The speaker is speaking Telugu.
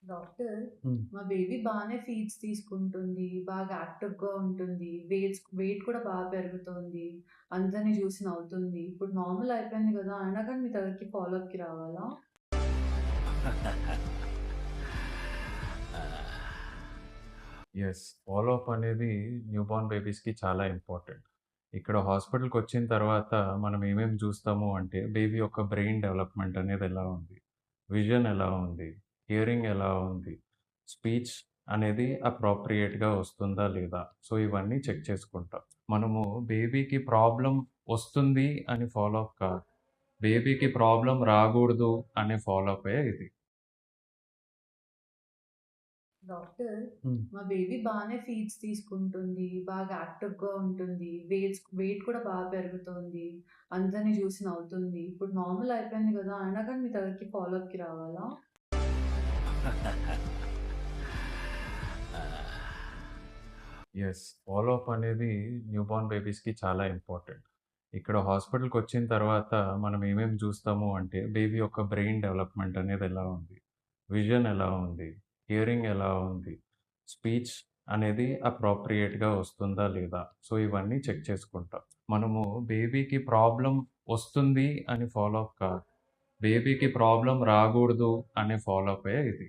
డాక్టర్, హ్మ్. మా బేబీ బానే ఫీడ్స్ తీసుకుంటుంది. బాగా యాక్టివ్‌గా ఉంటుంది. వెయిట్ కూడా బాగా పెరుగుతోంది. అందరిని చూసి నవ్వుతుంది. ఇప్పుడు నార్మల్ అయిపోయింది గదా! అయినా కానీ మీ దగ్గరికి ఫాలోఅప్‌కి రావాలా? యెస్. ఫాలో అప్ అనేది న్యూబార్న్ బేబీస్‌కి చాలా ఇంపార్టెంట్. ఇక్కడ హాస్పిటల్‌కొచ్చిన తర్వాత మనం ఏమేమి చూస్తాము అంటే, బేబీ యొక్క బ్రెయిన్ డెవలప్‌మెంట్ అనేది ఎలా ఉంది? విజన్ ఎలా ఉంది? హియరింగ్ ఎలా ఉంది? స్పీచ్ అనేది అప్రోప్రియేట్‌గా వస్తుందా లేదా? సో, ఇవన్నీ చెక్ చేసుకుంటాం. మనము బేబీకి ప్రాబ్లమ్ వస్తుంది అని ఫాలో అప్ కాదు. బేబీకి ప్రాబ్లమ్ రాగూడదు అనే ఫాలో అప్పే ఇది. డాక్టర్, హ్మ్. మా బేబీ బానే ఫీడ్స్ తీసుకుంటుంది. బాగా యాక్టివ్‌గా ఉంటుంది. వెయిట్ కూడా బాగా పెరుగుతోంది. అందరిని చూసి నవ్వుతుంది. ఇప్పుడు నార్మల్ అయిపోయింది గదా! అయినా కానీ మీ దగ్గరికి ఫాలోఅప్‌కి రావాలా? యెస్. ఫాలో అప్ అనేది న్యూబార్న్ బేబీస్‌కి చాలా ఇంపార్టెంట్. ఇక్కడ హాస్పిటల్‌కొచ్చిన తర్వాత మనం ఏమేమి చూస్తాము అంటే, బేబీ యొక్క బ్రెయిన్ డెవలప్‌మెంట్ అనేది ఎలా ఉంది? విజన్ ఎలా ఉంది? హియరింగ్ ఎలా ఉంది? స్పీచ్ అనేది అప్రోప్రియేట్‌గా వస్తుందా లేదా? సో, ఇవన్నీ చెక్ చేసుకుంటాం. మనము బేబీకి ప్రాబ్లమ్ వస్తుంది అని ఫాలో అప్ కాదు. బేబీకి ప్రాబ్లమ్ రాగూడదు అనే ఫాలో అప్పే ఇది.